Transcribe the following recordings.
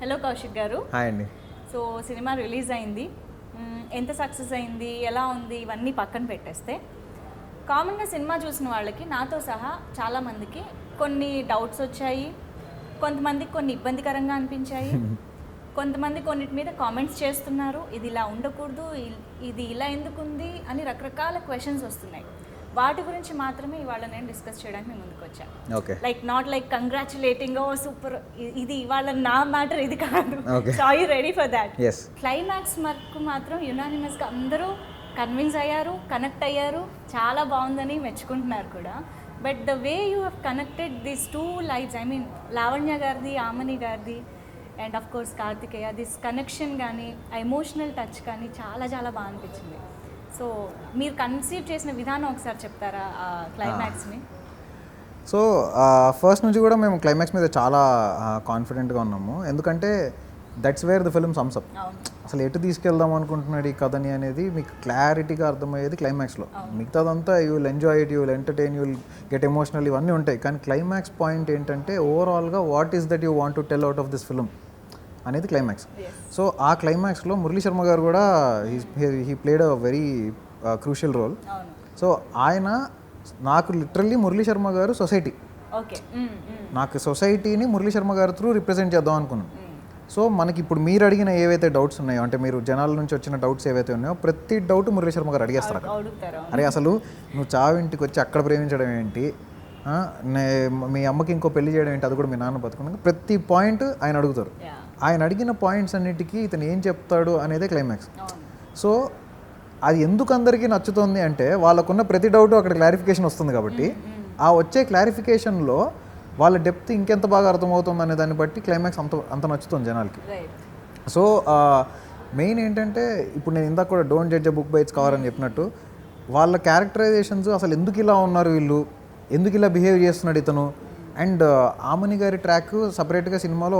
Hello Kaushik గారు. Hi అండి. So cinema release అయింది, ఎంత సక్సెస్ అయింది, ఎలా ఉంది, ఇవన్నీ పక్కన పెట్టేస్తే కామన్గా సినిమా చూసిన వాళ్ళకి నాతో సహా చాలామందికి కొన్ని డౌట్స్ వచ్చాయి, కొంతమందికి కొన్ని ఇబ్బందికరంగా అనిపించాయి, కొంతమంది కొన్నిటి మీద కామెంట్స్ చేస్తున్నారు, ఇది ఇలా ఉండకూడదు, ఇది ఇలా ఎందుకుంది అని రకరకాల క్వశ్చన్స్ వస్తున్నాయి. వాటి గురించి మాత్రమే ఇవాళ నేను డిస్కస్ చేయడానికి మేము ముందుకు వచ్చాను. Okay. Not like congratulating oh super, ఇది ఇవాళ నా మ్యాటర్ ఇది కాదు. Okay. So you ready for that? Yes. Climax వరకు మాత్రం యునానిమస్గా అందరూ కన్విన్స్ అయ్యారు, కనెక్ట్ అయ్యారు, చాలా బాగుందని మెచ్చుకుంటున్నారు కూడా. But the way you have connected these two lives, I mean Lavanya గారిది, ఆమని గారిది, and of course Karthikeya, this connection కానీ ఆ ఎమోషనల్ టచ్ కానీ చాలా చాలా బాగా అనిపించింది. సో మీరు కన్సీవ్ చేసిన విధానం ఒకసారి చెప్తారా ఆ క్లైమాక్స్ని? సో ఫస్ట్ నుంచి కూడా మేము క్లైమాక్స్ మీద చాలా కాన్ఫిడెంట్గా ఉన్నాము, ఎందుకంటే that's where the film sums up. అసలు ఎటు తీసుకెళ్దాం అనుకుంటున్నాడు ఈ కథని అనేది మీకు క్లారిటీగా అర్థమయ్యేది క్లైమాక్స్లో. మిగతాదంతా you will enjoy it, you will entertain, you will get emotional, ఇవన్నీ ఉంటాయి. కానీ క్లైమాక్స్ పాయింట్ ఏంటంటే ఓవరాల్గా what is that you want to tell out of this film అనేది క్లైమాక్స్. సో ఆ క్లైమాక్స్లో మురళీ శర్మ గారు కూడా he played a very crucial role. So ఆయన నాకు లిటరల్లీ మురళీ శర్మ గారు సొసైటీ, నాకు సొసైటీని మురళీ శర్మ గారు త్రూ రిప్రజెంట్ చేద్దాం అనుకున్నాను. సో మనకి ఇప్పుడు మీరు అడిగిన ఏవైతే డౌట్స్ ఉన్నాయో, అంటే మీరు జనాల నుంచి వచ్చిన డౌట్స్ ఏవైతే ఉన్నాయో ప్రతి డౌట్ మురళీ శర్మ గారు అడిగేస్తారు. అరే అసలు నువ్వు చావింటికి వచ్చి అక్కడ ప్రేమించడం ఏంటి, మీ అమ్మకి ఇంకో పెళ్లి చేయడం ఏంటి, అది కూడా మీ నాన్న బతుకున్నాక ప్రతి పాయింట్ ఆయన అడుగుతారు. ఆయన అడిగిన పాయింట్స్ అన్నిటికీ ఇతను ఏం చెప్తాడు అనేదే క్లైమాక్స్. సో అది ఎందుకు అందరికీ నచ్చుతుంది అంటే వాళ్ళకున్న ప్రతి డౌట్ అక్కడ క్లారిఫికేషన్ వస్తుంది కాబట్టి ఆ వచ్చే క్లారిఫికేషన్లో వాళ్ళ డెప్త్ ఇంకెంత బాగా అర్థమవుతుంది అనే దాన్ని బట్టి క్లైమాక్స్ అంత నచ్చుతుంది జనాలకి. సో మెయిన్ ఏంటంటే ఇప్పుడు నేను ఇందాక కూడా don't judge a book by its cover అని చెప్పినట్టు వాళ్ళ క్యారెక్టరైజేషన్స్, అసలు ఎందుకు ఇలా ఉన్నారు వీళ్ళు, ఎందుకు ఇలా బిహేవ్ చేస్తున్నాడు ఇతను, అండ్ ఆమని గారి ట్రాక్ సపరేట్గా సినిమాలో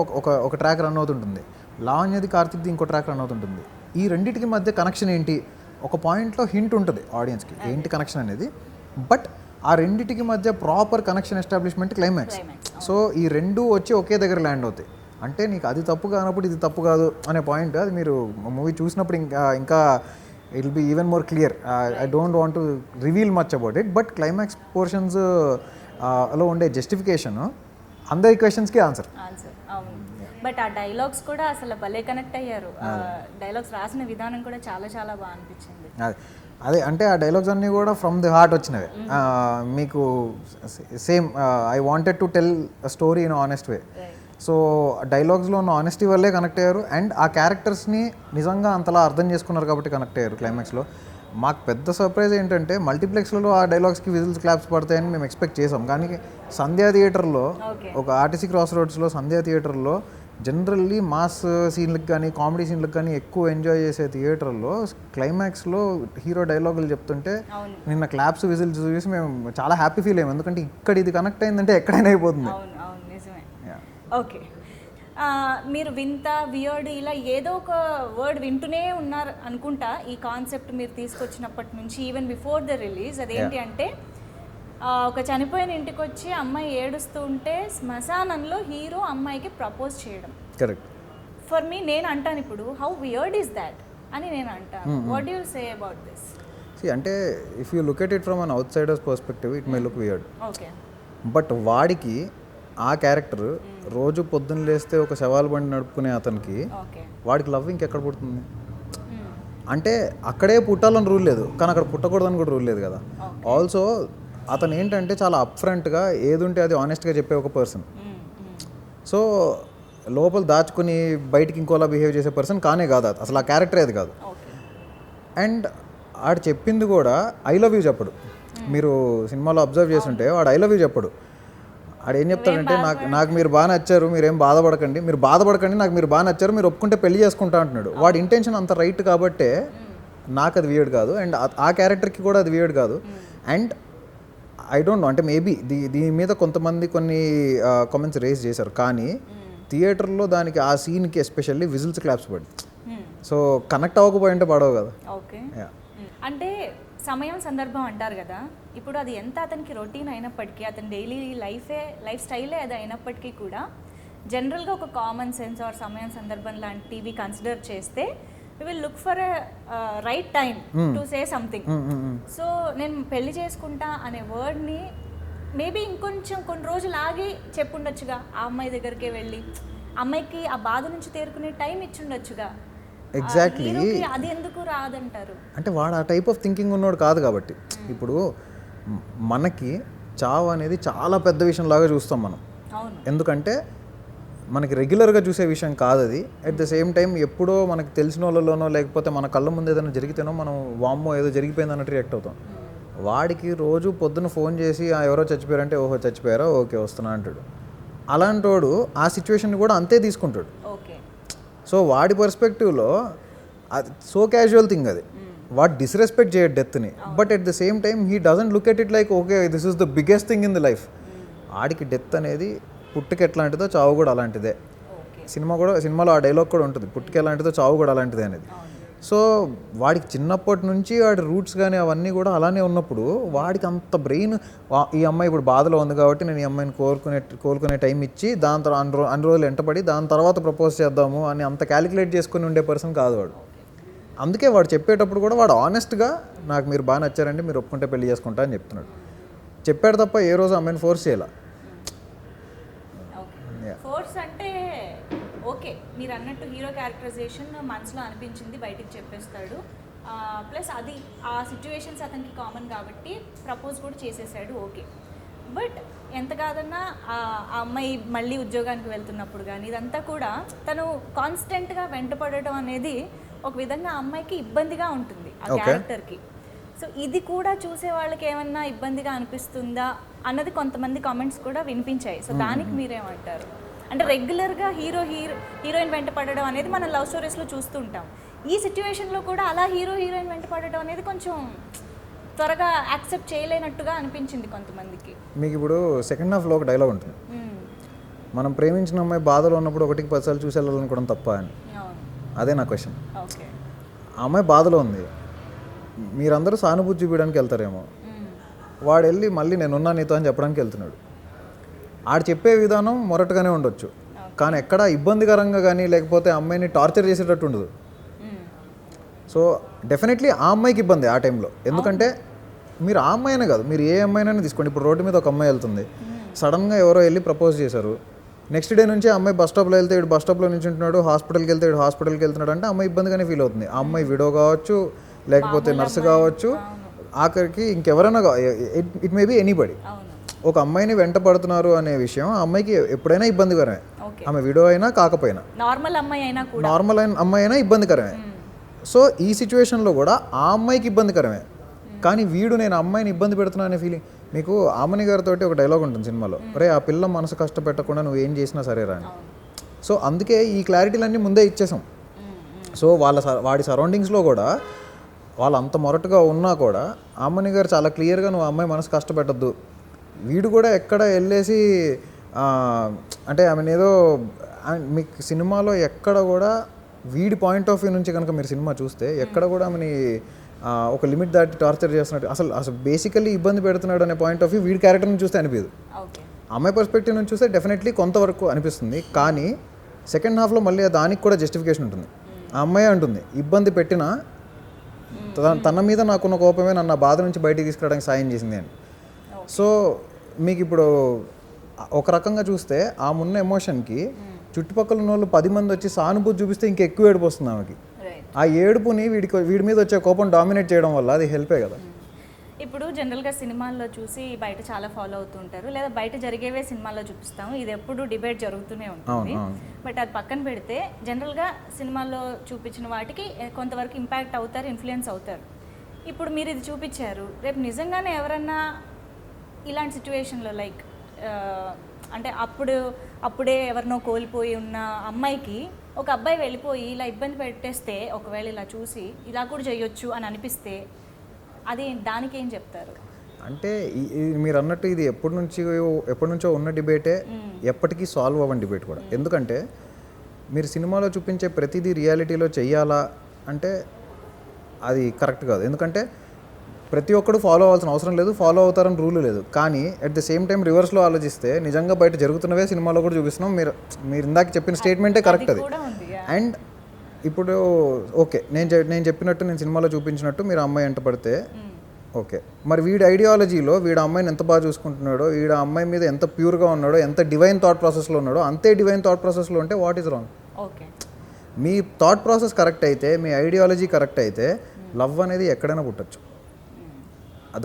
ఒక ట్రాక్ రన్ అవుతుంటుంది, లావణ్యది కార్తిక్ది ఇంకో ట్రాక్ రన్ అవుతుంటుంది. ఈ రెండింటికి మధ్య కనెక్షన్ ఏంటి, ఒక పాయింట్లో హింట్ ఉంటుంది ఆడియన్స్కి ఏంటి కనెక్షన్ అనేది, బట్ ఆ రెండింటికి మధ్య proper connection establishment climax. So ఈ రెండు వచ్చి ఒకే దగ్గర ల్యాండ్ అవుతాయి. అంటే నీకు అది తప్పు కానప్పుడు ఇది తప్పు కాదు అనే పాయింట్ అది మీరు మూవీ చూసినప్పుడు ఇంకా it will be even more clear. I don't want to reveal much about it, but climax portions లో ఉండే జస్టిఫికేషన్ అందరి క్వశ్చన్స్కి ఆన్సర్. బట్ ఆ డైలాగ్స్ కూడా అసలు భలే కనెక్ట్ అయ్యారు. డైలాగ్స్ రాసిన విధానం కూడా చాలా చాలా బాగా అనిపించింది. అదే అంటే ఆ డైలాగ్స్ అన్నీ కూడా ఫ్రమ్ ది హార్ట్ వచ్చినవే. మీకు same I wanted to tell a story in honest way. So డైలాగ్స్లో ఉన్న ఆనెస్టీ వల్లే కనెక్ట్ అయ్యారు, అండ్ ఆ క్యారెక్టర్స్ని నిజంగా అంతలా అర్థం చేసుకున్నారు కాబట్టి కనెక్ట్ అయ్యారు క్లైమాక్స్లో. మాకు పెద్ద సర్ప్రైజ్ ఏంటంటే మల్టీప్లెక్స్లలో ఆ డైలాగ్స్కి విజిల్స్ క్లాప్స్ పడతాయని మేము ఎక్స్పెక్ట్ చేసాం, కానీ సంధ్యా థియేటర్లో, ఒక ఆర్టీసీ క్రాస్ రోడ్స్లో సంధ్యా థియేటర్లో జనరల్లీ మాస్ సీన్లకు కానీ కామెడీ సీన్లకు కానీ ఎక్కువ ఎంజాయ్ చేసే థియేటర్లో క్లైమాక్స్లో హీరో డైలాగులు చెప్తుంటే నిన్న క్లాప్స్ విజిల్స్ చూసి మేము చాలా హ్యాపీ ఫీల్ అయ్యాం, ఎందుకంటే ఇక్కడ ఇది కనెక్ట్ అయిందంటే ఎక్కడైనా అయిపోతుంది. ఓకే, మీరు వింత, వియర్డ్ ఇలా ఏదో ఒక వర్డ్ వింటూనే ఉన్నారు అనుకుంటా ఈ కాన్సెప్ట్ మీరు తీసుకొచ్చినప్పటి నుంచి, ఈవెన్ బిఫోర్ ద రిలీజ్. అదేంటి అంటే ఒక చనిపోయిన ఇంటికి వచ్చి అమ్మాయి ఏడుస్తూ ఉంటే శ్మశానంలో హీరో అమ్మాయికి ప్రపోజ్ చేయడం. కరెక్ట్. ఫర్ మీ నేను అంటాను ఇప్పుడు హౌ వియర్డ్ ఈస్ దాట్ అని నేను అంటాను. What do you say about this? అంటే if you look at it from an outsider's perspective it may look weird. Okay. But వాడికి ఆ క్యారెక్టర్ రోజు పొద్దున్న లేస్తే ఒక శవాల బండి నడుపుకునే అతనికి వాడికి లవ్ ఇంకెక్కడ పుడుతుంది? అంటే అక్కడే పుట్టాలని రూల్ లేదు, కానీ అక్కడ పుట్టకూడదని కూడా రూల్ లేదు కదా. ఆల్సో అతను ఏంటంటే చాలా అప్ఫ్రంట్గా ఏది ఉంటే అది ఆనెస్ట్గా చెప్పే ఒక పర్సన్. సో లోపల దాచుకుని బయటికి ఇంకోలా బిహేవ్ చేసే పర్సన్ కానే కాదు అసలు, ఆ క్యారెక్టర్ అది కాదు. అండ్ ఆడు చెప్పింది కూడా ఐ లవ్ యూ చెప్పడు. మీరు సినిమాలో అబ్జర్వ్ చేస్తుంటే వాడు ఐ లవ్ యూ చెప్పడు. ఆడు ఏం చెప్తాడంటే నాకు మీరు బాగా నచ్చారు, మీరేం బాధపడకండి, నాకు మీరు బాగా నచ్చారు, మీరు ఒప్పుకుంటే పెళ్లి చేసుకుంటా అంటున్నాడు. వాడి ఇంటెన్షన్ అంత రైట్ కాబట్టే నాకు అది వియర్డ్ కాదు, అండ్ ఆ క్యారెక్టర్కి కూడా అది వియర్డ్ కాదు. అండ్ ఐ డోంట్ నో, అంటే మేబీ దీని మీద కొంతమంది కొన్ని కామెంట్స్ రేస్ చేశారు, కానీ థియేటర్లో దానికి ఆ సీన్కి ఎస్పెషల్లీ విజిల్స్ క్లాప్స్ పడి, సో కనెక్ట్ అవ్వకపోయింటే పడవు కదా. ఓకే, అంటే సమయం సందర్భం అంటారు కదా, ఇప్పుడు అది ఎంత అతనికి రొటీన్ అయినప్పటికీ, అతని డైలీ లైఫ్ స్టైలే అది అయినప్పటికీ కూడా జనరల్గా ఒక కామన్ సెన్స్ ఆర్ సమయం సందర్భం లాంటివి కన్సిడర్ చేస్తే we will look for a right time to say something. So నేను పెళ్లి చేసుకుంటా అనే వర్డ్ని మేబీ ఇంకొంచెం కొన్ని రోజులు ఆగి చెప్పుండొచ్చుగా, ఆ అమ్మాయి దగ్గరికే వెళ్ళి అమ్మాయికి ఆ బాధ నుంచి తేరుకునే టైం ఇచ్చుండొచ్చుగా. ఎగ్జాక్ట్లీ. అది ఎందుకు రాదంటారు? అంటే వాడు ఆ టైప్ ఆఫ్ థింకింగ్ ఉన్నోడు కాదు కాబట్టి. ఇప్పుడు మనకి చావు అనేది చాలా పెద్ద విషయం లాగా చూస్తాం మనం. అవును. ఎందుకంటే మనకి రెగ్యులర్గా చూసే విషయం కాదు అది. అట్ ద సేమ్ టైం ఎప్పుడో మనకి తెలిసిన వాళ్ళలోనో లేకపోతే మన కళ్ళ ముందు ఏదైనా జరిగితేనో మనం వామ్మో ఏదో జరిగిపోయింది అన్నట్టు రియాక్ట్ అవుతాం. వాడికి రోజు పొద్దున్న ఫోన్ చేసి ఎవరో చచ్చిపోయారంటే ఓహో చచ్చిపోయారా ఓకే వస్తున్నా అంటాడు. అలాంటి వాడు ఆ సిచ్యువేషన్ కూడా అంతే తీసుకుంటాడు. ఓకే. సో వాడి పర్స్పెక్టివ్లో అది సో క్యాజువల్ థింగ్ అది. వాడు డిస్రెస్పెక్ట్ చేయడు డెత్ని, but at the same time he doesn't look at it like okay this is the biggest thing in the life. ఆడికి డెత్ అనేది పుట్టుక ఎట్లాంటిదో చావు కూడా అలాంటిదే. సినిమాలో ఆ డైలాగ్ కూడా ఉంటుంది, పుట్టుక ఎలాంటిదో చావు కూడా అలాంటిదే అనేది. సో వాడికి చిన్నప్పటి నుంచి వాడి రూట్స్ కానీ అవన్నీ కూడా అలానే ఉన్నప్పుడు వాడికి అంత బ్రెయిన్, ఈ అమ్మాయి ఇప్పుడు బాధలో ఉంది కాబట్టి నేను ఈ అమ్మాయిని కోలుకునే టైం ఇచ్చి దాని తర్వాత అన్ని రోజులు వెంటపడి దాని తర్వాత ప్రపోజ్ చేద్దాము అని అంత క్యాలిక్యులేట్ చేసుకుని ఉండే పర్సన్ కాదు వాడు. అందుకే వాడు చెప్పేటప్పుడు కూడా వాడు ఆనెస్ట్గా నాకు మీరు బాగా నచ్చారండి, మీరు ఒప్పుకుంటే పెళ్లి చేసుకుంటా అని చెప్తున్నాడు. చెప్పాడు తప్ప ఏ రోజు అమ్మాయిని ఫోర్స్ చేయాల. ఫోర్స్ అంటే ఓకే, మీరు అన్నట్టు హీరో క్యారెక్టరైజేషన్ మనసులో అనిపించింది బయటికి చెప్పేస్తాడు. ప్లస్ అది ఆ సిచ్యువేషన్స్ అతనికి కామన్ కాబట్టి ప్రపోజ్ కూడా చేసేసాడు, ఓకే. బట్ ఎంత కాదన్నా ఆ అమ్మాయి మళ్ళీ ఉద్యోగానికి వెళ్తున్నప్పుడు కానీ ఇదంతా కూడా తను కాన్స్టెంట్గా వెంటపడటం అనేది ఒక విధంగా ఆ అమ్మాయికి ఇబ్బందిగా ఉంటుంది ఆ క్యారెక్టర్కి. సో ఇది కూడా చూసే వాళ్ళకి ఏమన్నా ఇబ్బందిగా అనిపిస్తుందా అన్నది కొంతమంది కామెంట్స్ కూడా వినిపించాయి. సో దానికి మీరేమంటారు? అంటే రెగ్యులర్గా హీరోయిన్ వెంట పడడం అనేది మనం లవ్ స్టోరీస్లో చూస్తూ ఉంటాం. ఈ సిచ్యువేషన్లో కూడా అలా హీరోయిన్ వెంట పడడం అనేది కొంచెం త్వరగా యాక్సెప్ట్ చేయలేనట్టుగా అనిపించింది కొంతమందికి. మీకు ఇప్పుడు సెకండ్ హాఫ్లో ఒక డైలాగ్ ఉంటుంది, మనం ప్రేమించిన అమ్మాయి బాధలో ఉన్నప్పుడు 1-10 సార్లు చూసి వెళ్ళాలనుకోవడం తప్ప అని. అదే నా క్వశ్చన్. ఓకే. ఆ అమ్మాయి బాధలో ఉంది, మీరందరూ సానుభూతి చూపించడానికి వెళ్తారేమో, వాడు వెళ్ళి మళ్ళీ నేనున్నా నీతో అని చెప్పడానికి వెళ్తున్నాడు. ఆడు చెప్పే విధానం మొరటుగానే ఉండొచ్చు, కానీ ఎక్కడ ఇబ్బందికరంగా కానీ లేకపోతే అమ్మాయిని టార్చర్ చేసేటట్టు ఉండదు. సో డెఫినెట్లీ ఆ అమ్మాయికి ఇబ్బంది ఆ టైంలో. ఎందుకంటే మీరు ఆ అమ్మాయినే కాదు, మీరు ఏ అమ్మాయినైనా తీసుకోండి. ఇప్పుడు రోడ్డు మీద ఒక అమ్మాయి వెళ్తుంది, సడన్గా ఎవరో వెళ్ళి ప్రపోజ్ చేశారు. నెక్స్ట్ డే నుంచి అమ్మాయి బస్ స్టాప్లో వెళ్తే ఇటు బస్ స్టాప్లో నుంచి ఉంటున్నాడు, హాస్పిటల్కి వెళ్తే ఇటు హాస్పిటల్కి వెళ్తున్నాడు అంటే అమ్మాయి ఇబ్బందిగానే ఫీల్ అవుతుంది. ఆ అమ్మాయి విడో కావచ్చు, లేకపోతే నర్సు కావచ్చు, ఆఖరికి ఇంకెవరైనా, ఇట్ మే బి ఎనీబడి. ఒక అమ్మాయిని వెంట పడుతున్నారు అనే విషయం ఆ అమ్మాయికి ఎప్పుడైనా ఇబ్బందికరమే. ఆమె విడో అయినా కాకపోయినా, నార్మల్ అమ్మాయి అయినా ఇబ్బందికరమే. సో ఈ సిచ్యువేషన్లో కూడా ఆ అమ్మాయికి ఇబ్బందికరమే, కానీ వీడు నేను అమ్మాయిని ఇబ్బంది పెడుతున్నా అనే ఫీలింగ్. మీకు ఆమని గారితో ఒక డైలాగ్ ఉంటుంది సినిమాలో, అరే ఆ పిల్ల మనసు కష్టపెట్టకుండా నువ్వు ఏం చేసినా సరేరా అని. సో అందుకే ఈ క్లారిటీలన్నీ ముందే ఇచ్చేసాం. సో వాడి సరౌండింగ్స్లో కూడా వాళ్ళు అంత మొరటుగా ఉన్నా కూడా ఆమని గారు చాలా క్లియర్గా నువ్వు అమ్మాయి మనసు కష్టపెట్టద్దు. వీడు కూడా ఎక్కడ వెళ్ళేసి అంటే ఆమె ఏదో మీకు సినిమాలో ఎక్కడ కూడా వీడి పాయింట్ ఆఫ్ వ్యూ నుంచి కనుక మీరు సినిమా చూస్తే ఎక్కడ కూడా ఆమెని ఒక లిమిట్ దాటి టార్చర్ చేస్తున్నట్టు అసలు బేసికల్లీ ఇబ్బంది పెడుతున్నాడు అనే పాయింట్ ఆఫ్ వ్యూ వీడి క్యారెక్టర్ నుంచి చూస్తే అనిపించదు. అమ్మాయి పర్స్పెక్టివ్ నుంచి చూస్తే డెఫినెట్లీ కొంతవరకు అనిపిస్తుంది, కానీ సెకండ్ హాఫ్లో మళ్ళీ దానికి కూడా జస్టిఫికేషన్ ఉంటుంది. ఆ అమ్మాయి అంటుంది ఇబ్బంది పెట్టినా తన మీద నాకున్న కోపమే నన్ను బాధ నుంచి బయటికి తీసుకురావడానికి సాయం చేసింది అని. సో మీకు ఇప్పుడు ఒక రకంగా చూస్తే ఆ ఉన్న ఎమోషన్కి చుట్టుపక్కల ఉన్న వాళ్ళు 10 మంది వచ్చి సానుభూతి చూపిస్తే ఇంకా ఎక్కువ ఏడుపు వస్తుంది ఆమెకి. ఆ ఏడుపుని వీడి మీద వచ్చే కోపం డామినేట్ చేయడం వల్ల అది హెల్పే కదా. ఇప్పుడు జనరల్గా సినిమాల్లో చూసి బయట చాలా ఫాలో అవుతూ ఉంటారు, లేదా బయట జరిగేవే సినిమాల్లో చూపిస్తాము, ఇది ఎప్పుడు డిబేట్ జరుగుతూనే ఉంటుంది. బట్ అది పక్కన పెడితే జనరల్గా సినిమాల్లో చూపించిన వాటికి కొంతవరకు ఇంపాక్ట్ అవుతారు, ఇన్ఫ్లుయెన్స్ అవుతారు. ఇప్పుడు మీరు ఇది చూపించారు, రేపు నిజంగానే ఎవరన్నా ఇలాంటి సిచ్యువేషన్లో లైక్ అంటే అప్పుడే ఎవరినో కోల్పోయి ఉన్న అమ్మాయికి ఒక అబ్బాయి వెళ్ళిపోయి ఇలా ఇబ్బంది పెట్టేస్తే, ఒకవేళ ఇలా చూసి ఇలా కూడా చేయొచ్చు అని అనిపిస్తే అది దానికి ఏం చెప్తారు? అంటే మీరు అన్నట్టు ఇది ఎప్పటి నుంచో ఉన్న డిబేటే, ఎప్పటికీ సాల్వ్ అవ్వని డిబేట్ కూడా. ఎందుకంటే మీరు సినిమాలో చూపించే ప్రతిదీ రియాలిటీలో చెయ్యాలా అంటే అది కరెక్ట్ కాదు. ఎందుకంటే ప్రతి ఒక్కడు ఫాలో అవ్వాల్సిన అవసరం లేదు, ఫాలో అవుతారని రూల్ లేదు. కానీ అట్ ద సేమ్ టైం రివర్స్లో ఆలోచిస్తే నిజంగా బయట జరుగుతున్నవే సినిమాలో కూడా చూపిస్తున్నాం. మీరు ఇందాక చెప్పిన స్టేట్మెంటే కరెక్ట్ అది. కూడా ఉంది. అండ్ ఇప్పుడు ఓకే, నేను చెప్పినట్టు, నేను సినిమాలో చూపించినట్టు మీరు అమ్మాయి ఎంట పడితే ఓకే, మరి వీడి ఐడియాలజీలో వీడు అమ్మాయిని ఎంత బాగా చూసుకుంటున్నాడో, వీడు అమ్మాయి మీద ఎంత ప్యూర్గా ఉన్నాడో, ఎంత డివైన్ థాట్ ప్రాసెస్లో ఉన్నాడో, అంతే డివైన్ థాట్ ప్రాసెస్లో ఉంటే what is wrong? Okay, me thought process correct అయితే, మీ ఐడియాలజీ కరెక్ట్ అయితే లవ్ అనేది ఎక్కడైనా పుట్టచ్చు.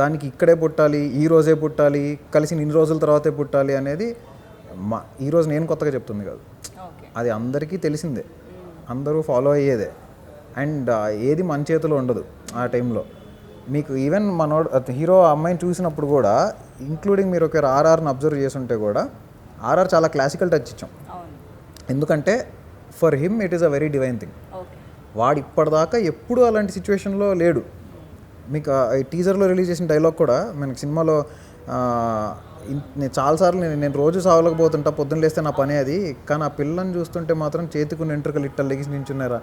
దానికి ఇక్కడే పుట్టాలి, ఈ రోజే పుట్టాలి, కలిసి ఇన్ని రోజుల తర్వాతే పుట్టాలి అనేది ఈరోజు నేను కొత్తగా చెప్తుంది కాదు, అది అందరికీ తెలిసిందే, అందరూ ఫాలో అయ్యేదే. అండ్ ఏది మన చేతిలో ఉండదు ఆ టైంలో. మీకు ఈవెన్ హీరో అమ్మాయిని చూసినప్పుడు కూడా, ఇంక్లూడింగ్ మీరు ఒక ఆర్ఆర్ని అబ్జర్వ్ చేస్తుంటే కూడా, ఆర్ఆర్ చాలా క్లాసికల్ టచ్ ఇచ్చాం. ఎందుకంటే for him it is a very divine thing. వాడు ఇప్పటిదాకా ఎప్పుడు అలాంటి సిచ్యువేషన్లో లేడు. మీకు టీజర్లో రిలీజ్ చేసిన డైలాగ్ కూడా మనకి సినిమాలో నేను చాలాసార్లు నేను రోజు సావలేకపోతుంటా, పొద్దున్న లేస్తే నా పనే అది, కానీ ఆ పిల్లని చూస్తుంటే మాత్రం చేతికున్న వెంట్రుకలు ఇట్ట లెగిసి నించున్నారా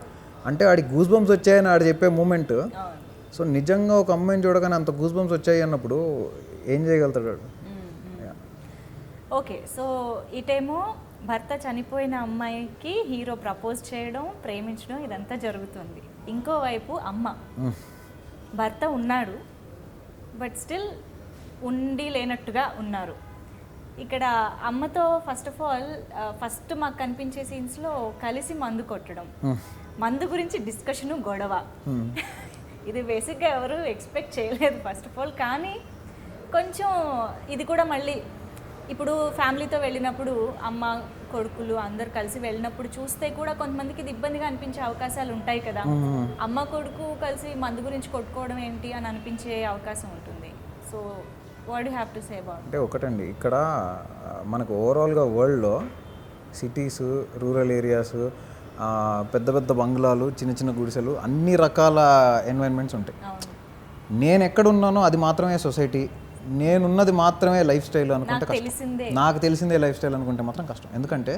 అంటే వాడికి గూస్ బంప్స్ వచ్చాయని ఆడు చెప్పే మూమెంట్. సో నిజంగా ఒక అమ్మాయిని చూడగానే అంత గూస్ బంప్స్ వచ్చాయి అన్నప్పుడు ఏం చేయగలుగుతాడు వాడు? ఓకే, సో ఇటేమో భర్త చనిపోయిన అమ్మాయికి హీరో ప్రపోజ్ చేయడం, ప్రేమించడం ఇదంతా జరుగుతుంది. ఇంకోవైపు అమ్మ, భర్త ఉన్నాడు బట్ స్టిల్ ఉండి లేనట్టుగా ఉన్నారు. ఇక్కడ అమ్మతో ఫస్ట్ ఆఫ్ ఆల్ ఫస్ట్ మాకు కనిపించే సీన్స్లో కలిసి మందు కొట్టడం, మందు గురించి డిస్కషను, గొడవ. ఇది బేసిక్గా ఎవరు ఎక్స్పెక్ట్ చేయలేదు ఫస్ట్ ఆఫ్ ఆల్. కానీ కొంచెం ఇది కూడా మళ్ళీ ఇప్పుడు ఫ్యామిలీతో వెళ్ళినప్పుడు అమ్మ కొడుకులు అందరు కలిసి వెళ్ళినప్పుడు చూస్తే కూడా కొంతమందికి ఇది ఇబ్బందిగా అనిపించే అవకాశాలు ఉంటాయి కదా. అమ్మ కొడుకు కలిసి మందు గురించి కొట్టుకోవడం ఏంటి అని అనిపించే అవకాశం ఉంటుంది. So what you have to say about? అంటే ఒకటండి, ఇక్కడ మనకు ఓవరాల్గా వరల్డ్లో సిటీస్, రూరల్ ఏరియాస్, పెద్ద పెద్ద బంగ్లాలు, చిన్న చిన్న గుడిసెలు, అన్ని రకాల ఎన్వైరన్మెంట్స్ ఉంటాయి. నేను ఎక్కడున్నానో అది మాత్రమే సొసైటీ, నేనున్నది మాత్రమే లైఫ్ స్టైల్ అనుకుంటే కష్టం. నాకు తెలిసిందే లైఫ్ స్టైల్ అనుకుంటే మాత్రం కష్టం. ఎందుకంటే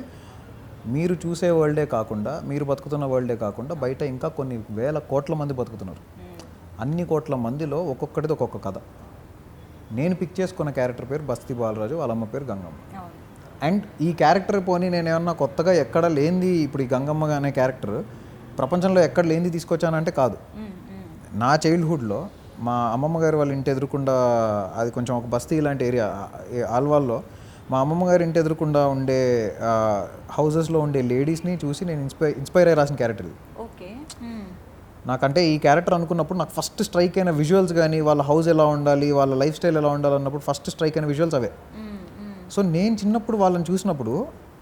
మీరు చూసే వరల్డే కాకుండా, మీరు బతుకుతున్న వరల్డే కాకుండా బయట ఇంకా కొన్ని వేల కోట్ల మంది బతుకుతున్నారు. అన్ని కోట్ల మందిలో ఒక్కొక్కటిది ఒక్కొక్క కథ. నేను పిక్ చేసుకున్న క్యారెక్టర్ పేరు బస్తీ బాలరాజు, వాళ్ళమ్మ పేరు గంగమ్మ. అండ్ ఈ క్యారెక్టర్ పోనీ నేను ఏమన్నా కొత్తగా ఎక్కడ లేనిది, ఇప్పుడు ఈ గంగమ్మ అనే క్యారెక్టర్ ప్రపంచంలో ఎక్కడ లేనిది తీసుకొచ్చానంటే కాదు. నా చైల్డ్హుడ్లో మా అమ్మమ్మ గారు వాళ్ళ ఇంటి ఎదురుకుండా, అది కొంచెం ఒక బస్తీ ఇలాంటి ఏరియా ఆల్వాల్లో, మా అమ్మమ్మ గారి ఇంటి ఎదురుకుండా ఉండే హౌజెస్లో ఉండే లేడీస్ని చూసి నేను ఇన్స్పైర్ అయ్యి రాసిన క్యారెక్టర్ ఇది. ఓకే, నాకంటే ఈ క్యారెక్టర్ అనుకున్నప్పుడు నాకు ఫస్ట్ స్ట్రైక్ అయిన విజువల్స్ కానీ, వాళ్ళ హౌస్ ఎలా ఉండాలి, వాళ్ళ లైఫ్ స్టైల్ ఎలా ఉండాలి అన్నప్పుడు ఫస్ట్ స్ట్రైక్ అయిన విజువల్స్ అవే. సో నేను చిన్నప్పుడు వాళ్ళని చూసినప్పుడు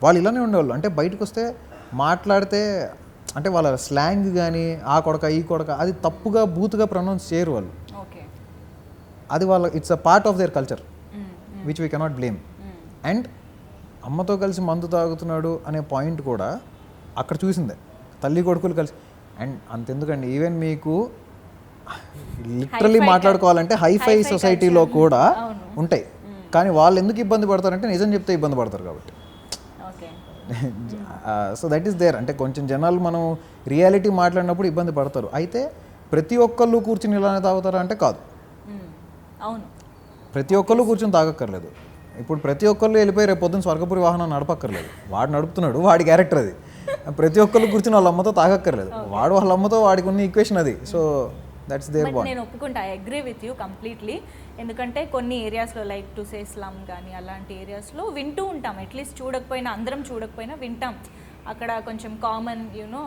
వాళ్ళు ఇలానే ఉండేవాళ్ళు. అంటే బయటకు వస్తే మాట్లాడితే అంటే వాళ్ళ స్లాంగ్ కానీ, ఆ కొడక ఈ కొడక, అది తప్పుగా బూతుగా ప్రొనౌన్స్ చేయరు వాళ్ళు. అది వాళ్ళ it's a part of their culture which we cannot blame. And అమ్మతో కలిసి మందు తాగుతున్నాడు అనే పాయింట్ కూడా అక్కడ చూసిందే, తల్లి కొడుకులు కలిసి. అండ్ అంతెందుకండి, ఈవెన్ మీకు లిటరల్లీ మాట్లాడుకోవాలంటే హైఫై సొసైటీలో కూడా ఉంటాయి. కానీ వాళ్ళు ఎందుకు ఇబ్బంది పడతారంటే నిజం చెప్తే ఇబ్బంది పడతారు కాబట్టి. So that is there. అంటే కొంచెం జనాలు మనం రియాలిటీ మాట్లాడినప్పుడు ఇబ్బంది పడతారు. అయితే ప్రతి ఒక్కళ్ళు కూర్చుని ఇలానే తాగుతారా అంటే కాదు. అవును, ప్రతి ఒక్కళ్ళు కూర్చొని తాగక్కర్లేదు. ఇప్పుడు ప్రతి ఒక్కళ్ళు వెళ్ళిపోయి రేపు పొద్దున్న స్వర్గపురి వాహనం నడపక్కర్లేదు. వాడు నడుపుతున్నాడు, వాడి క్యారెక్టర్ అది. ప్రతి ఒక్కళ్ళు కూర్చుని వాళ్ళ అమ్మతో తాగక్కర్లేదు. వాడు వాళ్ళ అమ్మతో వాడికి ఉన్న ఈక్వేషన్ అది. So that's their point. నేను ఒప్పుకుంటా, I agree with you completely. ఎందుకంటే కొన్ని ఏరియాస్లో లైక్ టు సే స్లమ్ కానీ అలాంటి ఏరియాస్లో వింటూ ఉంటాం. అట్లీస్ట్ చూడకపోయినా, అందరం చూడకపోయినా వింటాం. అక్కడ కొంచెం కామన్ యూనో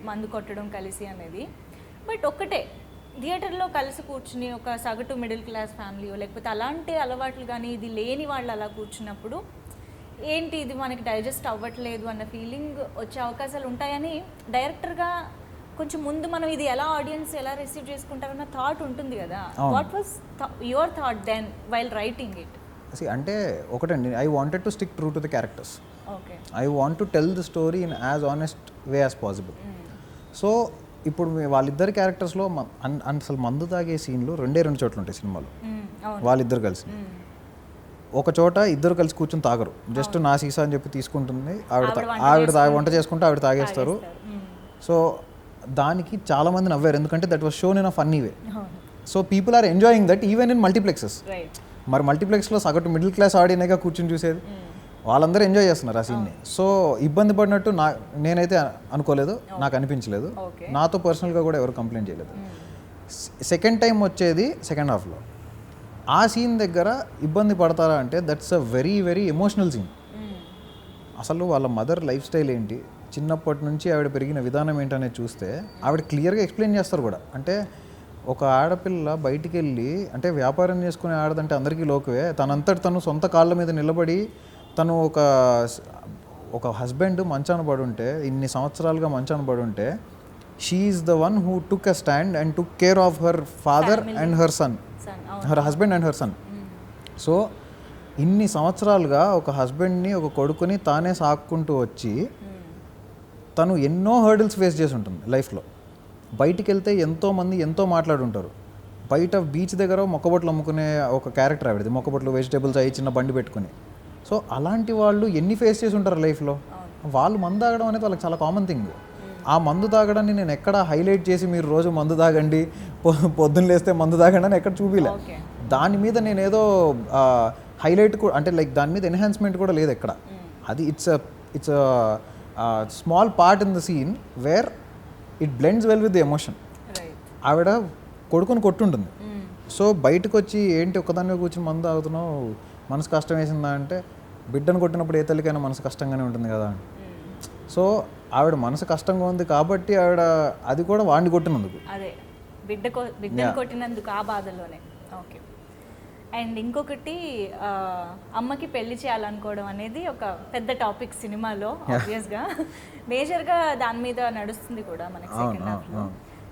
మందు కొట్టడం కలిసి అనేది. బట్ ఒక్కటే, థియేటర్లో కలిసి కూర్చుని ఒక సగటు మిడిల్ క్లాస్ ఫ్యామిలీయో లేకపోతే అలాంటి అలవాట్లు కానీ ఇది లేని వాళ్ళు అలా కూర్చున్నప్పుడు ఏంటి ఇది మనకి డైజెస్ట్ అవ్వట్లేదు అన్న ఫీలింగ్ వచ్చే అవకాశాలు ఉంటాయని డైరెక్టర్గా కొంచెం ముందు మనం ఇది ఎలా ఆడియన్స్ ఎలా రిసీవ్ చేసుకుంటారన్న థాట్ ఉంటుంది కదా. What was your thought then while writing it? అంటే ఒకటండి, I wanted to stick true to the characters. Okay, I want to tell the story in as honest way as possible. So ఇప్పుడు వాళ్ళిద్దరి క్యారెక్టర్స్లో అసలు మందు తాగే సీన్లు రెండు చోట్ల ఉంటాయి సినిమాలో. వాళ్ళిద్దరు కలిసి ఒక చోట ఇద్దరు కలిసి కూర్చొని తాగరు, జస్ట్ నా సీసా అని చెప్పి తీసుకుంటుంది ఆవిడ వంట చేసుకుంటే ఆవిడ తాగేస్తారు. సో దానికి చాలామంది నవ్వారు, ఎందుకంటే that was shown in a funny way. So people are enjoying that even in multiplexes. Right. మరి మల్టీప్లెక్స్లో సగటు మిడిల్ క్లాస్ ఆడియన్గా కూర్చొని చూసేది, వాళ్ళందరూ ఎంజాయ్ చేస్తున్నారు ఆ సీన్ని. సో ఇబ్బంది పడినట్టు నేనైతే అనుకోలేదు, నాకు అనిపించలేదు, నాతో పర్సనల్గా కూడా ఎవరు కంప్లైంట్ చేయలేదు. సెకండ్ టైం వచ్చేది సెకండ్ హాఫ్లో. ఆ సీన్ దగ్గర ఇబ్బంది పడతారా అంటే that's a very very emotional scene. అసలు వాళ్ళ మదర్ లైఫ్ స్టైల్ ఏంటి, చిన్నప్పటి నుంచి ఆవిడ పెరిగిన విధానం ఏంటనేది చూస్తే ఆవిడ క్లియర్గా ఎక్స్ప్లెయిన్ చేస్తారు కూడా. అంటే ఒక ఆడపిల్ల బయటికి వెళ్ళి, అంటే వ్యాపారం చేసుకునే ఆడదంటే అందరికీ లోకువే, తనంతటి తను సొంత కాళ్ళ మీద నిలబడి తను ఒక హస్బెండ్ మంచాన పడి ఉంటే, ఇన్ని సంవత్సరాలుగా మంచాన పడి ఉంటే, she is the one who took a stand and took care of her father and her son, her husband and her son. So ఇన్ని సంవత్సరాలుగా ఒక హస్బెండ్ని, ఒక కొడుకుని తానే సాక్కుంటూ వచ్చి తను ఎన్నో హర్డిల్స్ ఫేస్ చేసి ఉంటుంది లైఫ్లో. బయటికి వెళ్తే ఎంతోమంది ఎంతో మాట్లాడుంటారు. బయట బీచ్ దగ్గర మొక్కబొట్లు అమ్ముకునే ఒక క్యారెక్టర్ ఆవిడది, మొక్కబొట్లు వెజిటేబుల్స్ అవి చిన్న బండి పెట్టుకుని. సో అలాంటి వాళ్ళు ఎన్ని ఫేస్ చేసి ఉంటారు లైఫ్లో. వాళ్ళు మందు తాగడం అనేది వాళ్ళకి చాలా కామన్ థింగ్. ఆ మందు తాగడాన్ని నేను ఎక్కడ హైలైట్ చేసి మీరు రోజు మందు తాగండి, పొద్దున్న లేస్తే మందు తాగండి అని ఎక్కడ చూపిలే. దాని మీద నేను ఏదో హైలైట్ కూడా, అంటే లైక్ దాని మీద ఎన్హాన్స్మెంట్ కూడా లేదు ఎక్కడ. అది it's small part in the scene where it blends well with the emotion. ఆవిడ కొడుకుని కొట్టుంటుంది. సో బయటకు వచ్చి ఏంటి ఒక్కదాన్ని కూర్చొని మందు తాగుతున్నావు, మనసు కష్టం వేసిందా అంటే, బిడ్డను కొట్టినప్పుడు ఏ తల్లికైనా మనసు కష్టంగానే ఉంటుంది కదా. సో ఆవిడ మనసు కష్టంగా ఉంది కాబట్టి ఆవిడ అది కూడా వాడిని కొట్టినందుకు, అదే బిడ్డను కొట్టినందుకు ఆ బాధలోనే. ఓకే. అండ్ ఇంకొకటి, అమ్మకి పెళ్లి చేయాలనుకోవడం అనేది ఒక పెద్ద టాపిక్ సినిమాలో. ఆబ్వియస్గా మేజర్గా దాని మీద నడుస్తుంది కూడా మనకి సెకండ్ హాఫ్లో.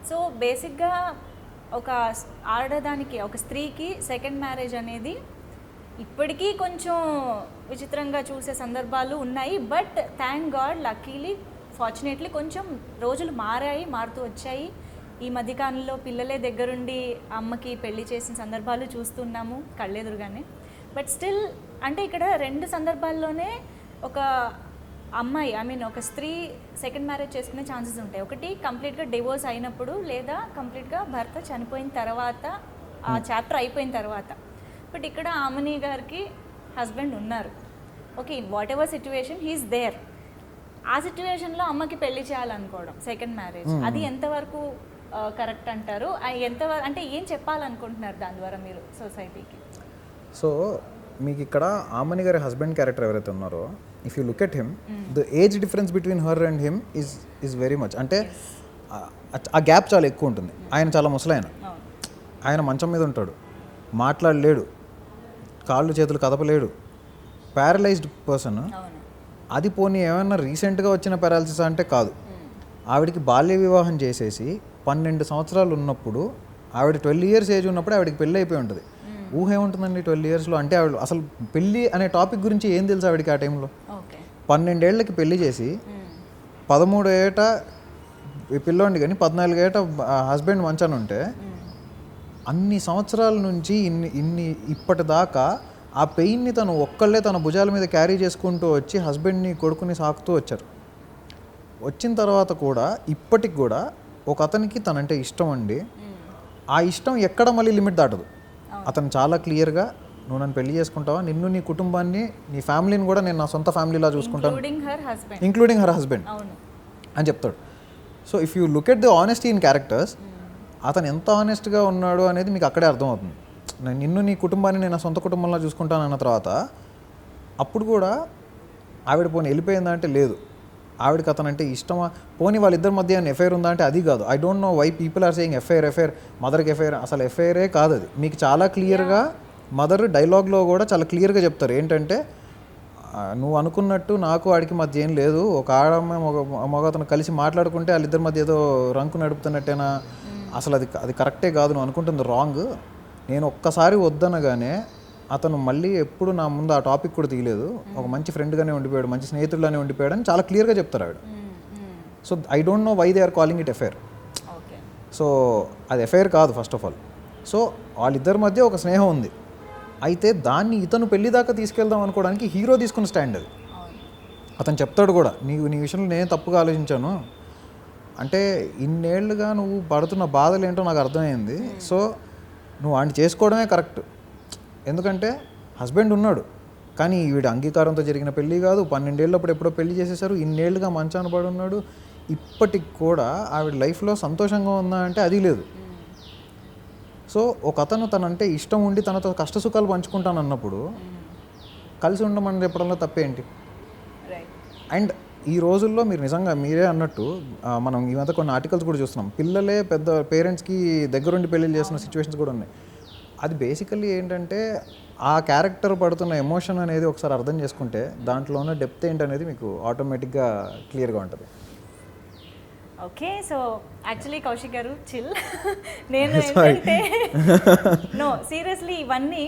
సో బేసిక్గా ఒక ఆడదానికి, ఒక స్త్రీకి సెకండ్ మ్యారేజ్ అనేది ఇప్పటికీ కొంచెం విచిత్రంగా చూసే సందర్భాలు ఉన్నాయి. But thank God, luckily, fortunately కొంచెం రోజులు మారుతూ వచ్చాయి. ఈ మధ్యకాలంలో పిల్లలే దగ్గరుండి అమ్మకి పెళ్లి చేసిన సందర్భాలు చూస్తున్నాము కళ్ళెదురుగానే. బట్ స్టిల్ అంటే ఇక్కడ రెండు సందర్భాల్లోనే ఒక అమ్మాయి, ఒక స్త్రీ సెకండ్ మ్యారేజ్ చేసుకునే ఛాన్సెస్ ఉంటాయి. ఒకటి కంప్లీట్గా డివోర్స్ అయినప్పుడు, లేదా కంప్లీట్గా భర్త చనిపోయిన తర్వాత, ఆ చాప్టర్ అయిపోయిన తర్వాత. బట్ ఇక్కడ ఆమని గారికి హస్బెండ్ ఉన్నారు. Okay, whatever situation he is there. ఆ సిచ్యువేషన్లో అమ్మకి పెళ్లి చేయాలనుకోవడం సెకండ్ మ్యారేజ్, అది ఎంతవరకు కరెక్ట్ అంటారు? ఎంతవరకు అంటే ఏం చెప్పాలనుకుంటున్నారు దాని ద్వారా మీరు సొసైటీకి? సో మీకు ఇక్కడ ఆమని గారి హస్బెండ్ క్యారెక్టర్ ఎవరైతే ఉన్నారో, if you look at him, the age difference between her and him is very much. అంటే ఆ గ్యాప్ చాలా ఎక్కువ ఉంటుంది. ఆయన చాలా ముసలాయన, ఆయన మంచం మీద ఉంటాడు, మాట్లాడలేడు, కాళ్ళు చేతులు కదపలేడు, ప్యారలైజ్డ్ పర్సన్. అది పోనీ ఏమైనా రీసెంట్గా వచ్చిన పారాలసిస్ అంటే కాదు. ఆవిడకి బాల్య వివాహం చేసేసి 12 సంవత్సరాలు ఉన్నప్పుడు, ఆవిడ 12 years ఏజ్ ఉన్నప్పుడు ఆవిడకి పెళ్ళి అయిపోయి ఉంటుంది. ఊహ ఏముంటుందండి 12 yearsలో? అంటే ఆవిడ అసలు పెళ్ళి అనే టాపిక్ గురించి ఏం తెలుసు ఆవిడకి ఆ టైంలో? 12 ఏళ్ళకి పెళ్లి చేసి 13 ఏట పిల్లోండి కానీ 14 ఏట హస్బెండ్ మంచాన ఉంటే, అన్ని సంవత్సరాల నుంచి ఇప్పటిదాకా ఆ పెయిన్ని తను ఒక్కళ్ళే తన భుజాల మీద క్యారీ చేసుకుంటూ వచ్చి హస్బెండ్ని, కొడుకుని సాకుతూ వచ్చారు. వచ్చిన తర్వాత కూడా ఇప్పటికి కూడా ఒక అతనికి తనంటే ఇష్టం అండి. ఆ ఇష్టం ఎక్కడ మళ్ళీ లిమిట్ దాటదు. అతను చాలా క్లియర్గా, నువ్వు నన్ను పెళ్లి చేసుకుంటావా, నిన్ను, నీ కుటుంబాన్ని, నీ ఫ్యామిలీని కూడా నేను నా సొంత ఫ్యామిలీలా చూసుకుంటాను, ఇంక్లూడింగ్ హర్ హస్బెండ్ అని చెప్తాడు. So if you look at the honesty in characters, అతను ఎంత ఆనెస్ట్గా ఉన్నాడు అనేది మీకు అక్కడే అర్థమవుతుంది. నిన్ను, నీ కుటుంబాన్ని నేను నా సొంత కుటుంబంలో చూసుకుంటాను అన్న తర్వాత, అప్పుడు కూడా ఆవిడ పోనీ వెళ్ళిపోయిందా అంటే లేదు. ఆవిడకి అతను అంటే ఇష్టమా, పోనీ వాళ్ళిద్దరి మధ్య ఎఫ్ఐఆర్ ఉందా అంటే అది కాదు. I don't know why people are saying FIR, మదర్కి ఎఫ్ఐఆర్. అసలు ఎఫ్ఐఆరే కాదు అది. మీకు చాలా క్లియర్గా మదర్ డైలాగ్లో కూడా చాలా క్లియర్గా చెప్తారు ఏంటంటే, నువ్వు అనుకున్నట్టు నాకు వాడికి మధ్య ఏం లేదు, ఒక ఆడమ్మ మగ అతను కలిసి మాట్లాడుకుంటే వాళ్ళిద్దరి మధ్య ఏదో రంకు నడుపుతున్నట్టేనా, అసలు అది కరెక్టే కాదు, నువ్వు అనుకుంటుంది రాంగ్. నేను ఒక్కసారి వద్దనగానే అతను మళ్ళీ ఎప్పుడు నా ముందు ఆ టాపిక్ కూడా తీయలేదు, ఒక మంచి ఫ్రెండ్గానే ఉండిపోయాడు, మంచి స్నేహితుడిగానే ఉండిపోయాడు అని చాలా క్లియర్గా చెప్తారు ఆవిడ. So I don't know why they are calling it affair. So అది ఎఫైర్ కాదు ఫస్ట్ ఆఫ్ ఆల్. సో వాళ్ళిద్దరి మధ్య ఒక స్నేహం ఉంది. అయితే దాన్ని ఇతను పెళ్లి దాకా తీసుకెళ్దాం అనుకోవడానికి హీరో తీసుకున్న స్టాండ్ అది. అతను చెప్తాడు కూడా, నీ విషయంలో నేను తప్పుగా ఆలోచించాను, అంటే ఇన్నేళ్లుగా నువ్వు పడుతున్న బాధలు ఏంటో నాకు అర్థమైంది. సో నువ్వు వాడిని చేసుకోవడమే కరెక్ట్. ఎందుకంటే హస్బెండ్ ఉన్నాడు, కానీ వీడి అంగీకారంతో జరిగిన పెళ్ళి కాదు, 12 ఏళ్ళప్పుడు ఎప్పుడో పెళ్లి చేసేసారు, ఇన్నేళ్ళుగా మంచాన పడి ఉన్నాడు, ఇప్పటికి కూడా ఆవిడ లైఫ్లో సంతోషంగా ఉందా అంటే అది లేదు. సో ఒక అతను తనంటే ఇష్టం ఉండి తనతో కష్ట సుఖాలు పంచుకుంటాను అన్నప్పుడు కలిసి ఉండమని చెప్పడంలో తప్పేంటి? రైట్. అండ్ ఈ రోజుల్లో మీరు నిజంగా మీరే అన్నట్టు మనం ఈ మధ్య కొన్ని ఆర్టికల్స్ కూడా చూస్తున్నాం, పిల్లలే పెద్ద పేరెంట్స్కి దగ్గరుండి పెళ్ళిళ్ళు చేస్తున్న సిచ్యువేషన్స్ కూడా ఉన్నాయి. అది బేసికల్లీ ఏంటంటే ఆ క్యారెక్టర్ పడుతున్న ఎమోషన్ అనేది ఒకసారి అర్థం చేసుకుంటే దాంట్లో ఉన్న డెప్త్ ఏంటనేది మీకు ఆటోమేటిక్గా క్లియర్గా ఉంటుంది. ఓకే, సో యాక్చువల్లీ కౌశిక్ గారు చిల్. నేను ఏంటంటే నో సీరియస్లీ ఇవన్నీ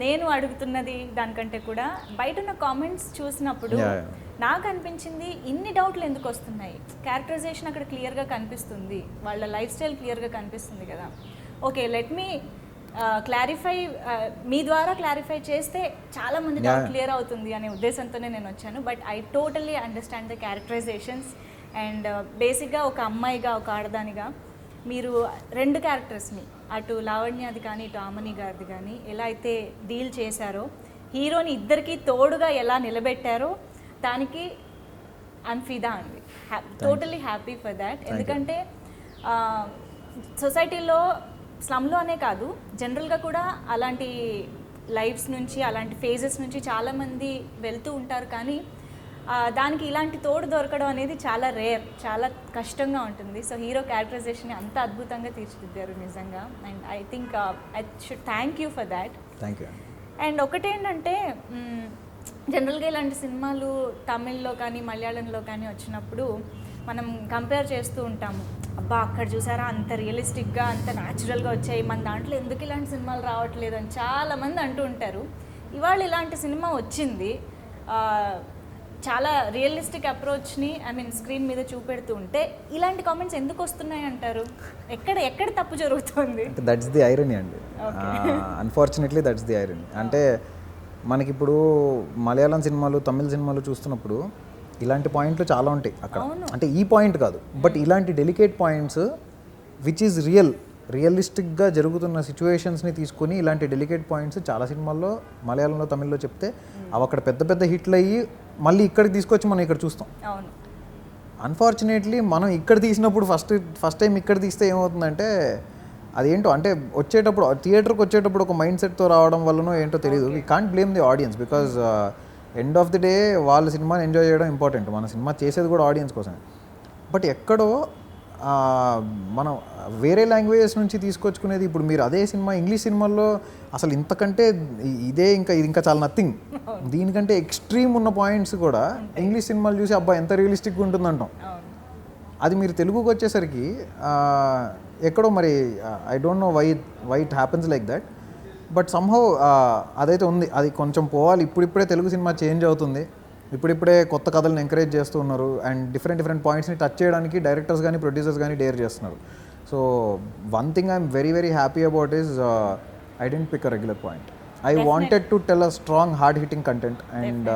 నేను అడుగుతున్నది దానికంటే కూడా బయట ఉన్న కామెంట్స్ చూసినప్పుడు నాకు అనిపించింది ఇన్ని డౌట్లు ఎందుకు వస్తున్నాయి. క్యారెక్టరైజేషన్ అక్కడ క్లియర్గా కనిపిస్తుంది, వాళ్ళ లైఫ్ స్టైల్ క్లియర్గా కనిపిస్తుంది కదా. ఓకే, లెట్ మీ క్లారిఫై, మీ ద్వారా క్లారిఫై చేస్తే చాలా మంది డౌట్ క్లియర్ అవుతుంది అనే ఉద్దేశంతోనే నేను వచ్చాను. But I totally understand the characterisations. And బేసిక్గా ఒక అమ్మాయిగా, ఒక ఆడదానిగా మీరు రెండు క్యారెక్టర్స్ని, అటు లావణ్యది కానీ ఇటు ఆమని గారిది కానీ ఎలా అయితే డీల్ చేశారో, హీరోని ఇద్దరికి తోడుగా ఎలా నిలబెట్టారో దానికి ఐమ్ ఫిదా అండి. Totally happy for that. ఎందుకంటే సొసైటీలో స్లమ్లో అనే కాదు, జనరల్గా కూడా అలాంటి లైఫ్స్ నుంచి, అలాంటి ఫేజెస్ నుంచి చాలామంది వెళ్తూ ఉంటారు. కానీ దానికి ఇలాంటి తోడు దొరకడం అనేది చాలా రేర్, చాలా కష్టంగా ఉంటుంది. సో హీరో క్యారెక్టరైజేషన్ అంత అద్భుతంగా తీర్చిదిద్దారు నిజంగా. And I think I should thank you for that. Thank you. And ఒకటేంటంటే జనరల్గా ఇలాంటి సినిమాలు తమిళ్లో కానీ మలయాళంలో కానీ వచ్చినప్పుడు మనం కంపేర్ చేస్తూ ఉంటాము. అబ్బా అక్కడ చూసారా అంత రియలిస్టిక్గా, అంత న్యాచురల్గా వచ్చాయి, మన దాంట్లో ఎందుకు ఇలాంటి సినిమాలు రావట్లేదు అని చాలామంది అంటూ ఉంటారు. ఇవాళ ఇలాంటి సినిమా వచ్చింది, చాలా రియలిస్టిక్ అప్రోచ్ని స్క్రీన్ మీద చూపెడుతూ ఉంటే ఇలాంటి కామెంట్స్ ఎందుకు వస్తున్నాయి అంటారు? ఎక్కడ తప్పు జరుగుతుంది? దట్స్ ది ఐరనీ అండి. Unfortunately that's the irony. అంటే మనకిప్పుడు మలయాళం సినిమాలు, తమిళ సినిమాలు చూస్తున్నప్పుడు ఇలాంటి పాయింట్లు చాలా ఉంటాయి అక్కడ. అంటే ఈ పాయింట్ కాదు, బట్ ఇలాంటి డెలికేట్ పాయింట్స్ విచ్ ఈజ్ రియలిస్టిక్గా జరుగుతున్న సిచ్యువేషన్స్ని తీసుకొని ఇలాంటి డెలికేట్ పాయింట్స్ చాలా సినిమాల్లో మలయాళంలో, తమిళ్లో చెప్తే అవి అక్కడ పెద్ద పెద్ద హిట్లు అయ్యి మళ్ళీ ఇక్కడికి తీసుకొచ్చి మనం ఇక్కడ చూస్తాం. అన్ఫార్చునేట్లీ మనం ఇక్కడ తీసినప్పుడు ఫస్ట్ టైం ఇక్కడ తీస్తే ఏమవుతుందంటే అదేంటో, అంటే వచ్చేటప్పుడు థియేటర్కి వచ్చేటప్పుడు ఒక మైండ్ సెట్తో రావడం వల్లనో ఏంటో తెలియదు. We can't blame the audience, because end of the day వాళ్ళ సినిమాని ఎంజాయ్ చేయడం ఇంపార్టెంట్, మన సినిమా చేసేది కూడా ఆడియన్స్ కోసమే. బట్ ఎక్కడో మనం వేరే లాంగ్వేజెస్ నుంచి తీసుకొచ్చుకునేది, ఇప్పుడు మీరు అదే సినిమా ఇంగ్లీష్ సినిమాల్లో అసలు ఇంతకంటే ఇది ఇంకా చాలా నథింగ్, దీనికంటే ఎక్స్ట్రీమ్ ఉన్న పాయింట్స్ కూడా ఇంగ్లీష్ సినిమాలు చూసి అబ్బా ఎంత రియలిస్టిక్గా ఉంటుందంటాం. అది మీరు తెలుగుకి వచ్చేసరికి ఎక్కడో మరి I don't know why it happens like that. But somehow అదైతే ఉంది, అది కొంచెం పోవాలి. ఇప్పుడిప్పుడే తెలుగు సినిమా చేంజ్ అవుతుంది, ఇప్పుడిప్పుడే కొత్త కథలను ఎంకరేజ్ చేస్తూ ఉన్నారు. అండ్ డిఫరెంట్ పాయింట్స్ని టచ్ చేయడానికి డైరెక్టర్స్ కానీ ప్రొడ్యూసర్స్ కానీ డేర్ చేస్తున్నారు. So one thing I'm very happy about is I didn't pick a regular point. I wanted to tell a strong hard hitting content and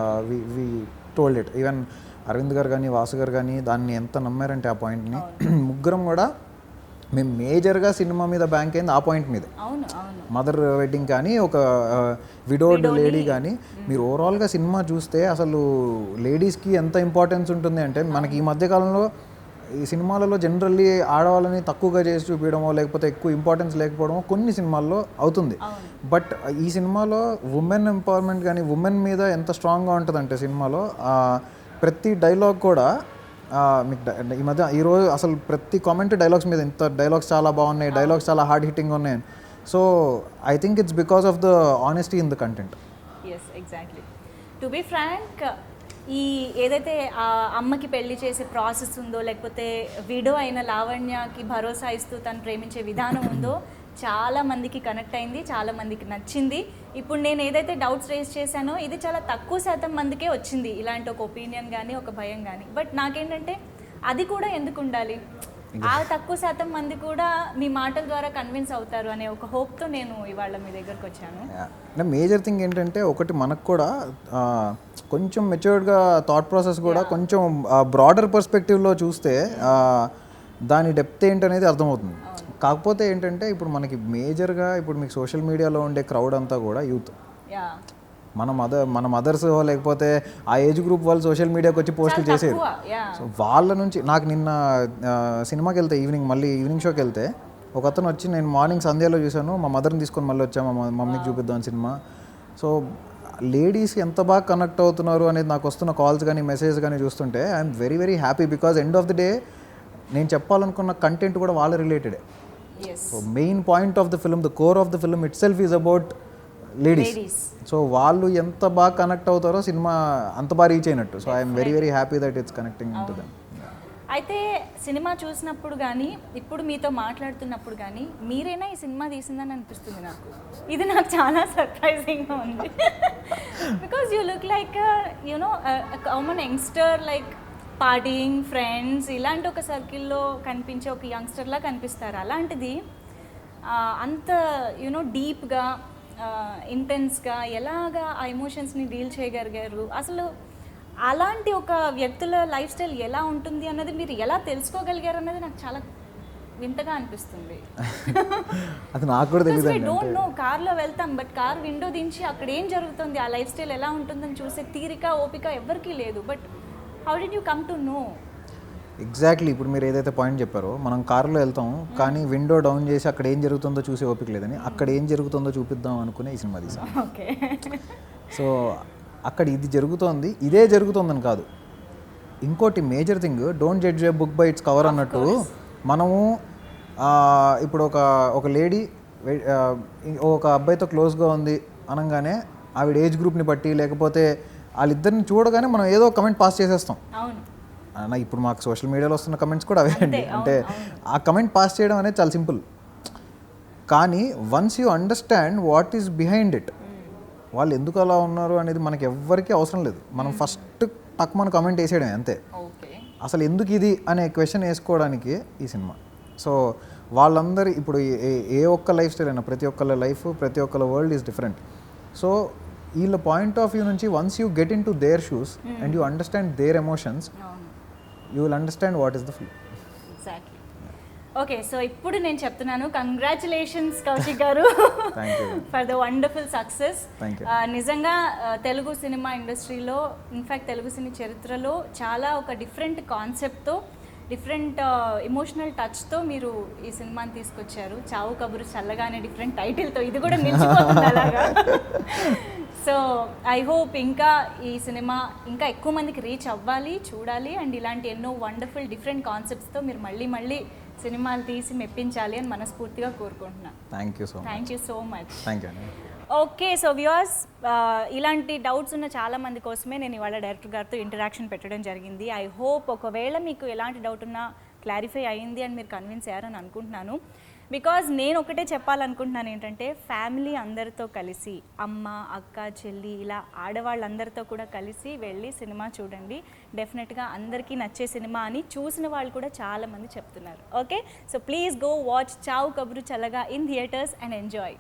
we told it. Even Aravind గారు కానీ వాసు గారు కానీ దాన్ని ఎంత నమ్మారంటే ఆ పాయింట్ని, ముగ్గురం కూడా మేము మేజర్గా సినిమా మీద బ్యాంక్ అయింది ఆ పాయింట్ మీద. మదర్ వెడ్డింగ్ కానీ, ఒక విడోడ్ లేడీ కానీ, మీరు ఓవరాల్గా సినిమా చూస్తే అసలు లేడీస్కి ఎంత ఇంపార్టెన్స్ ఉంటుంది అంటే, మనకి ఈ మధ్యకాలంలో ఈ సినిమాలలో జనరల్లీ ఆడవాళ్ళని తక్కువగా చేసి చూపించడమో లేకపోతే ఎక్కువ ఇంపార్టెన్స్ లేకపోవడమో కొన్ని సినిమాల్లో అవుతుంది. బట్ ఈ సినిమాలో ఉమెన్ ఎంపవర్మెంట్ కానీ, ఉమెన్ మీద ఎంత స్ట్రాంగ్గా ఉంటుందంటే సినిమాలో ప్రతి డైలాగ్ కూడా మీకు ఈ మధ్య ఈరోజు అసలు ప్రతి కామెంట్ డైలాగ్స్ మీద, ఇంత డైలాగ్స్ చాలా బాగున్నాయి, డైలాగ్స్ చాలా హార్డ్ హిట్టింగ్ ఉన్నాయి. So I think it's because of the honesty in the content. Yes, exactly. To be frank, ఈ ఏదైతే ఆ అమ్మకి పెళ్లి చేసే ప్రాసెస్ ఉందో, లేకపోతే విడో అయిన లావణ్యకి భరోసా ఇస్తూ తను ప్రేమించే విధానం ఉందో చాలా మందికి కనెక్ట్ అయింది, చాలా మందికి నచ్చింది. ఇప్పుడు నేను ఏదైతే డౌట్స్ రేస్ చేశానో ఇది చాలా తక్కువ శాతం మందికే వచ్చింది, ఇలాంటి ఒక ఒపీనియన్ కానీ ఒక భయం కానీ. బట్ నాకేంటంటే అది కూడా ఎందుకు ఉండాలి, ఆ తక్కువ శాతం మంది కూడా మీ మాటల ద్వారా కన్విన్స్ అవుతారు అనే ఒక హోప్తో నేను ఇవాళ మీ దగ్గరకు వచ్చాను. మేజర్ థింగ్ ఏంటంటే, ఒకటి మనకు కూడా కొంచెం మెచ్యూర్డ్గా థాట్ ప్రాసెస్ కూడా కొంచెం బ్రాడర్ పర్స్పెక్టివ్లో చూస్తే దాని డెప్త్ ఏంటనేది అర్థమవుతుంది. కాకపోతే ఏంటంటే ఇప్పుడు మనకి మేజర్గా ఇప్పుడు మీకు సోషల్ మీడియాలో ఉండే క్రౌడ్ అంతా కూడా యూత్. యా మన మదర్స్ లేకపోతే ఆ ఏజ్ గ్రూప్ వాళ్ళు సోషల్ మీడియాకి వచ్చి పోస్టులు చేసేది. యా సో వాళ్ళ నుంచి నాకు నిన్న సినిమాకి వెళ్తే ఈవినింగ్ షోకి వెళ్తే ఒక అతను వచ్చి నేను మార్నింగ్ సంధ్యాలో చూశాను, మా మదర్ని తీసుకొని మళ్ళీ వచ్చాము మా మమ్మీకి చూపిద్దాం సినిమా. సో లేడీస్ ఎంత బాగా కనెక్ట్ అవుతున్నారు అనేది నాకు వస్తున్న కాల్స్ కానీ మెసేజ్ కానీ చూస్తుంటే I'm very very happy. Because end of the day నేను చెప్పాలనుకున్న కంటెంట్ కూడా వాళ్ళ రిలేటెడే. Yes so main point of the film, the core of the film itself is about ladies. So వాళ్ళు ఎంత బాగా కనెక్ట్ అవుతారో సినిమా అంత బాగా రీచ్ అయినట్టు. So I'm very very happy that it's connecting to them. అయితే cinema చూసినప్పుడు కానీ ఇప్పుడు మీతో మాట్లాడుతున్నప్పుడు కానీ మీరేనా ఈ సినిమా తీసిందని అనిపిస్తుంది నాకు. ఇది నాకు చాలా సర్ప్రైజింగ్గా ఉంది. Because you look like you know common youngster, like partying friends ఇలాంటి ఒక సర్కిల్లో కనిపించే ఒక యంగ్స్టర్లా కనిపిస్తారు. అలాంటిది అంత యునో డీప్గా ఇంటెన్స్గా ఎలాగా ఆ ఎమోషన్స్ని డీల్ చేయగలిగారు, అసలు అలాంటి ఒక వ్యక్తుల లైఫ్ స్టైల్ ఎలా ఉంటుంది అన్నది మీరు ఎలా తెలుసుకోగలిగారు అన్నది నాకు చాలా వింతగా అనిపిస్తుంది. అది నాకు కూడా తెలియదు. డోంట్ నో, కార్లో వెళ్తాం బట్ కార్ విండో దించి అక్కడ ఏం జరుగుతుంది, ఆ లైఫ్ స్టైల్ ఎలా ఉంటుందని చూసే తీరిక ఓపిక ఎవరికీ లేదు. But how did you come to know? Exactly ఇప్పుడు మీరు ఏదైతే పాయింట్ చెప్పారో, మనం కారులో వెళ్తాం కానీ విండో డౌన్ చేసి అక్కడ ఏం జరుగుతుందో చూసే ఓపిక లేదని అక్కడ ఏం జరుగుతుందో చూపిద్దాం అనుకునే ఈ సినిమా తీసాం. ఓకే. సో అక్కడ ఇది జరుగుతోంది, ఇదే జరుగుతుందని కాదు. ఇంకోటి major thing, don't judge a book by its cover అన్నట్టు మనము ఇప్పుడు ఒక లేడీ ఒక అబ్బాయితో క్లోజ్గా ఉంది అనగానే ఆవిడ ఏజ్ గ్రూప్ని బట్టి లేకపోతే వాళ్ళిద్దరిని చూడగానే మనం ఏదో కమెంట్ పాస్ చేసేస్తాం. అవును. ఇప్పుడు మాకు సోషల్ మీడియాలో వస్తున్న కమెంట్స్ కూడా అవే అండి. అంటే ఆ కమెంట్ పాస్ చేయడం అనేది చాలా సింపుల్. కానీ once you understand what is behind it, వాళ్ళు ఎందుకు అలా ఉన్నారు అనేది మనకి ఎవ్వరికీ అవసరం లేదు. మనం ఫస్ట్ మన కమెంట్ వేసేయడం అంతే. అసలు ఎందుకు ఇది అనే క్వశ్చన్ వేసుకోవడానికి ఈ సినిమా. సో వాళ్ళందరి ఇప్పుడు ఏ ఒక్క లైఫ్ స్టైల్ అయినా ప్రతి ఒక్కళ్ళ లైఫ్ ప్రతి ఒక్కళ్ళ వరల్డ్ ఈజ్ డిఫరెంట్. సో వీళ్ళ పాయింట్ ఆఫ్ వ్యూ నుంచి once you get in to their shoes and you understand their emotions, you will understand what is the film. Exactly. Okay, so ఇప్పుడు నేను చెప్తున్నాను, కంగ్రాచులేషన్స్ కౌశిక్ గారు for the wonderful success. నిజంగా Telugu cinema ఇండస్ట్రీలో, in fact Telugu సినీ చరిత్రలో చాలా ఒక డిఫరెంట్ కాన్సెప్ట్తో, డిఫరెంట్ ఎమోషనల్ టచ్తో మీరు ఈ సినిమాని తీసుకొచ్చారు. చావు కబురు చల్లగానే డిఫరెంట్ టైటిల్తో, ఇది కూడా నిలిచిపోతుంది అలాగా. సో ఐ హోప్ ఇంకా ఈ సినిమా ఇంకా ఎక్కువ మందికి రీచ్ అవ్వాలి, చూడాలి, అండ్ ఇలాంటి ఎన్నో వండర్ఫుల్ డిఫరెంట్ కాన్సెప్ట్స్తో మీరు మళ్ళీ సినిమాలు తీసి మెప్పించాలి అని మనస్ఫూర్తిగా కోరుకుంటున్నాను. Thank you so much. Thank you. Okay, so viewers, ఇలాంటి డౌట్స్ ఉన్న చాలా మంది కోసమే నేను ఇవాళ డైరెక్టర్ గారితో ఇంటరాక్షన్ పెట్టడం జరిగింది. ఐ హోప్ ఒకవేళ మీకు ఎలాంటి డౌట్ ఉన్నా క్లారిఫై అయ్యింది అని మీరు కన్విన్స్ అయ్యారని అనుకుంటున్నాను. బికాజ్ నేను ఒకటే చెప్పాలనుకుంటున్నాను ఏంటంటే, ఫ్యామిలీ అందరితో కలిసి, అమ్మ అక్క చెల్లి ఇలా ఆడవాళ్ళందరితో కూడా కలిసి వెళ్ళి సినిమా చూడండి. డెఫినెట్గా అందరికీ నచ్చే సినిమా అని చూసిన వాళ్ళు కూడా చాలామంది చెప్తున్నారు. Okay, so please go watch చావు కబురు చల్లగా ఇన్ థియేటర్స్ అండ్ ఎంజాయ్.